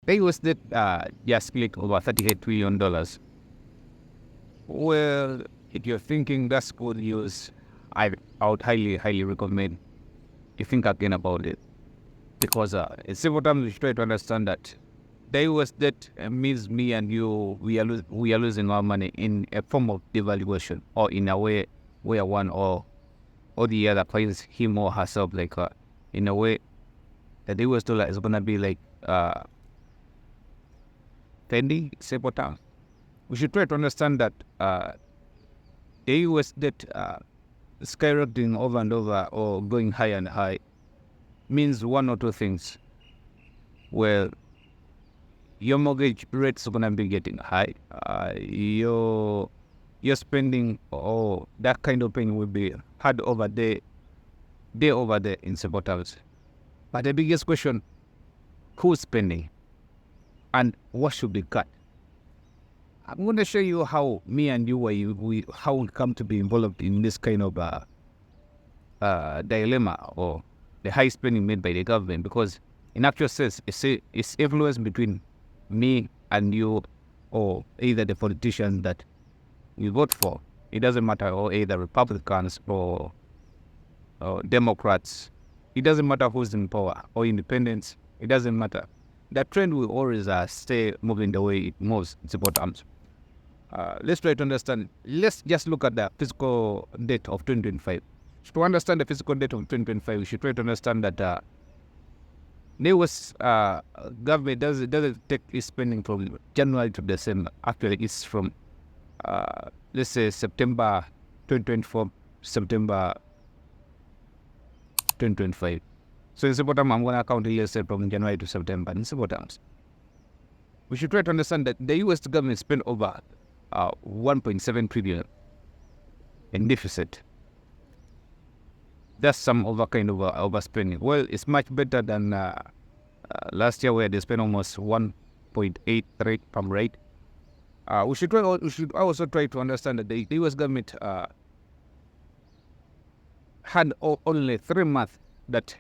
They was that just click over $38 trillion. Well, if you're thinking that's good news, I would highly recommend you think again about it. Because in several times we should try to understand that the US debt means me and you, we are losing our money in a form of devaluation, or in a way where one or the other finds him or herself like in a way that the US dollar is gonna be like pending several times. We should try to understand that the US debt skyrocketing over and over or going higher and high means one or two things. Well, your mortgage rates are gonna be getting high. Your spending or that kind of thing will be hard over day over there in several times. But the biggest question: who's spending, and what should be cut? I'm going to show you how me and you how we come to be involved in this kind of dilemma or the high spending made by the government, because in actual sense it's influence between me and you, or either the politicians that you vote for. It doesn't matter, or either Republicans or Democrats. It doesn't matter who's in power, or independents. It doesn't matter. That trend will always stay moving the way it moves in several times. Let's try to understand. Let's just look at the fiscal debt of 2025. To understand the fiscal debt of 2025, we should try to understand that the US government doesn't take its spending from January to December. Actually, it's from let's say September 2024, September 2025. So in simple terms, I'm going to count it, let's say, from January to September. In simple terms, we should try to understand that the US government spent over 1.7 trillion in deficit. That's some other kind of overspending. Well, it's much better than last year, where they spent almost 1.83, from right. We should also try to understand that the US government had only 3 months that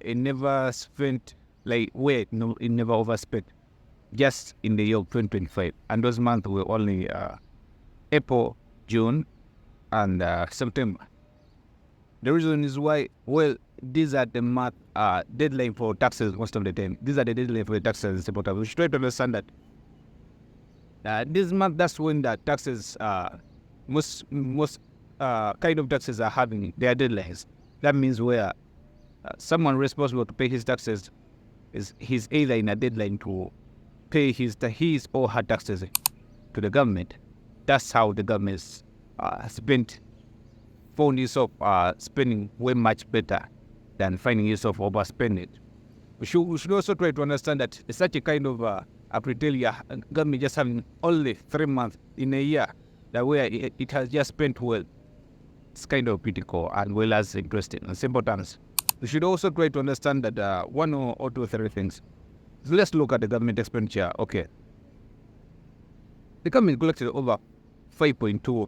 it never spent, like, it never overspent, just in the year of 2025. And those months were only April, June, and September. The reason is why, well, these are the month deadline for taxes most of the time. These are the deadline for the taxes. We should try to understand that this month, that's when the taxes, most kind of taxes are having their deadlines. That means where someone responsible to pay his taxes he's either in a deadline to pay his or her taxes to the government. That's how the government spent, found itself spending way much better than finding itself overspending. We should also try to understand that it's such a kind of government just having only 3 months in a year, that where it has just spent well. It's kind of critical and well as interesting. In simple terms, we should also try to understand that one or two or three things. So let's look at the government expenditure. Okay, the government collected over 5.2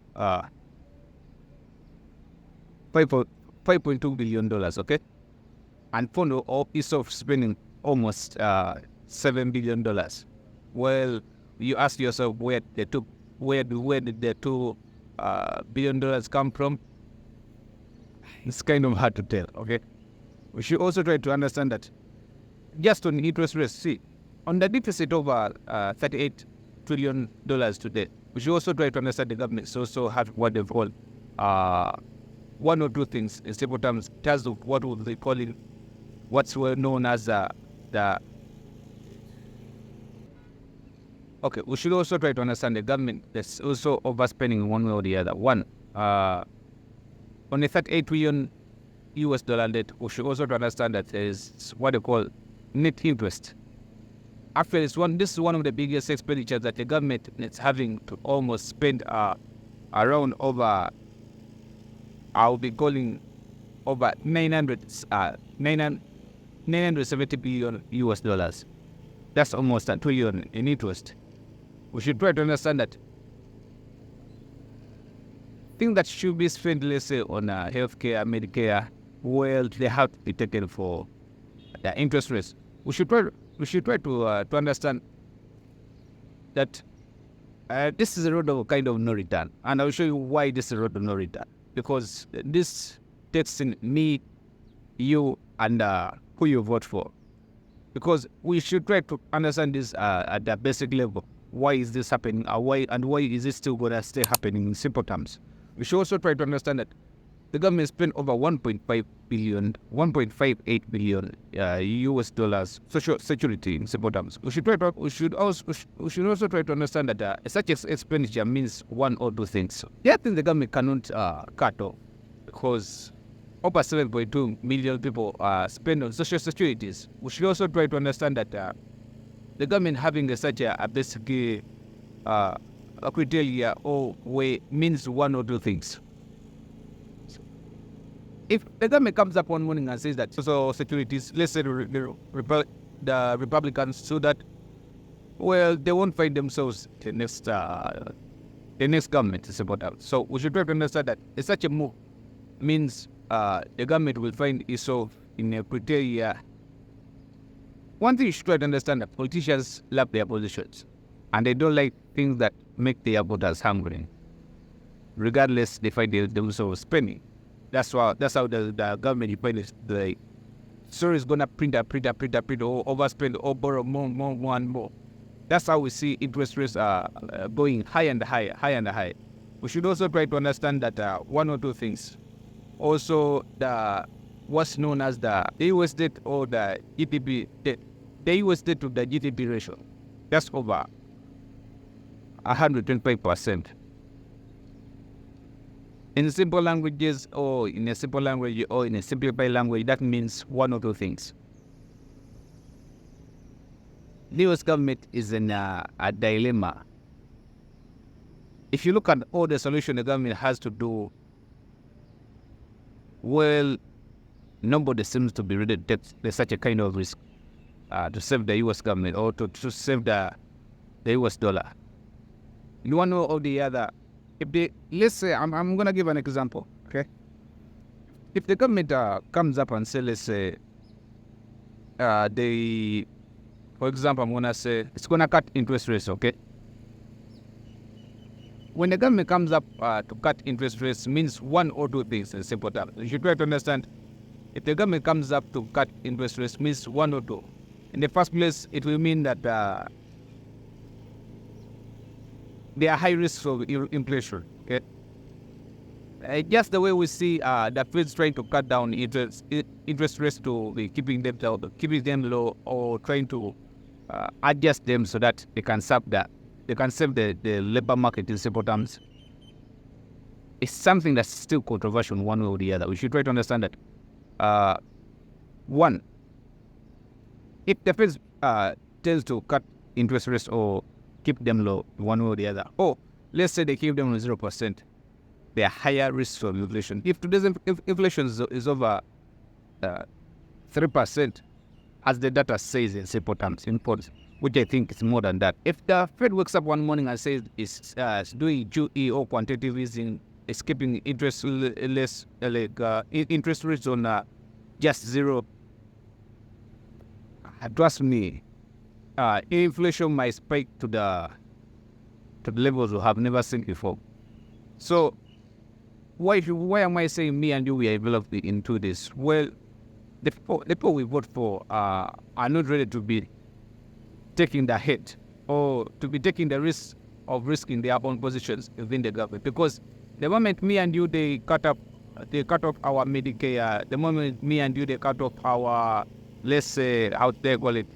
billion dollars. Okay, and fund itself spending almost $7 billion. Well, you ask yourself where did the $2 billion come from? It's kind of hard to tell. Okay, we should also try to understand that just on interest rates, see, on the deficit over $38 trillion today, we should also try to understand the government also have what they call one or two things in simple terms of what would they call it, what's well known as okay, we should also try to understand the government that's also overspending one way or the other. One, on the $38 trillion US dollar debt, we should also understand that there is what they call net interest. Actually, this is one of the biggest expenditures that the government is having to almost spend around over, I'll be calling over 970 billion US dollars. That's almost $1 trillion in interest. We should try to understand that things that should be spent, let's say, on healthcare, Medicare, well, they have to be taken for the interest rates. We should we should try to understand that this is a road of kind of no return, and I'll show you why this is a road of no return. Because this takes in me, you, and who you vote for. Because we should try to understand this at the basic level. Why is this happening? Why is it still going to stay happening in simple terms? We should also try to understand that the government spent over 1.58 billion US dollars social security in simple terms. We should also try to understand that such expenditure means one or two things. There are things the government cannot cut off, because over 7.2 million people spend on social securities. We should also try to understand that the government having such a basic criteria or way means one or two things. If the government comes up one morning and says that social securities, let's say the Republicans, so that, well, they won't find themselves the next government to support them. So we should try to understand that such a move means the government will find itself in a criteria. One thing you should try to understand, that politicians love their positions, and they don't like things that make their voters hungry. Regardless, they find themselves spending. That's how the government, you find it, the story is gonna print, or overspend, or borrow more and more. That's how we see interest rates going higher and higher. We should also try to understand that one or two things. Also, what's known as the US debt or the GDP debt. The US debt to the GDP ratio, that's over 125%. In simple languages, or in a simple language, or in a simplified language, that means one or two things. The US government is in a dilemma. If you look at all the solution the government has to do, well, nobody seems to be ready to take such a kind of risk to save the US government, or to save the US dollar. In one or the other, let's say, I'm going to give an example, okay? If the government comes up and say, let's say, for example, I'm going to say, it's going to cut interest rates, okay? When the government comes up to cut interest rates, means one or two things in simple terms. You should try to understand, if the government comes up to cut interest rates, means one or two. In the first place, it will mean that there are high risks of inflation. Okay, just the way we see the Fed's trying to cut down interest rates to be keeping them low, or trying to adjust them so that they can save the labor market in simple terms. It's something that's still controversial in one way or the other. We should try to understand that. One, if the Fed tends to cut interest rates or keep them low one way or the other, or let's say they keep them on 0%, there are higher risks of inflation. If today's inflation is over 3%, as the data says in simple terms, which I think is more than that. If the Fed wakes up one morning and says it's doing QE or quantitative easing, it's keeping interest rates on just zero, trust me, inflation might spike to the levels we have never seen before. So why am I saying me and you we are involved into this? Well, the people we vote for are not ready to be taking the hit, or to be taking the risk of risking their own positions within the government. Because the moment me and you they cut off our Medicare, the moment me and you they cut off our, let's say, how they call it,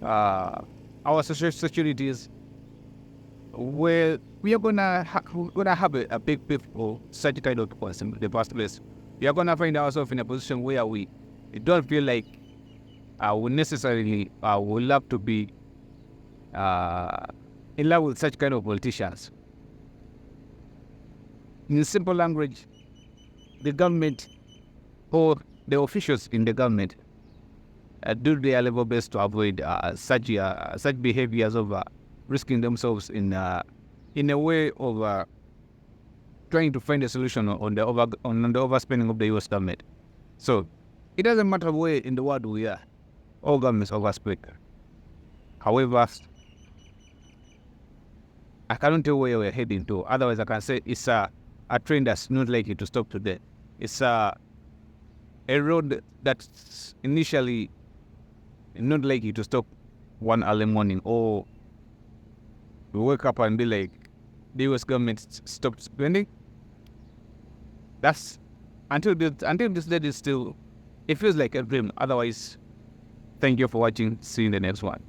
our social securities, well, we are gonna have a big beef for such kind of person in the first place. We are gonna find ourselves in a position where we don't feel like we necessarily would love to be in love with such kind of politicians. In simple language, the government or the officials in the government do their level best to avoid such behaviors of risking themselves in a way of trying to find a solution on the overspending of the U.S. government. So it doesn't matter where in the world we are, all governments overspend. However, I cannot tell where we're heading to. Otherwise, I can say it's a trend that's not likely to stop today. It's a road that's initially not likely to stop one early morning, or we wake up and be like, the US government stopped spending. That's until this day is still, it feels like a dream. Otherwise, thank you for watching. See you in the next one.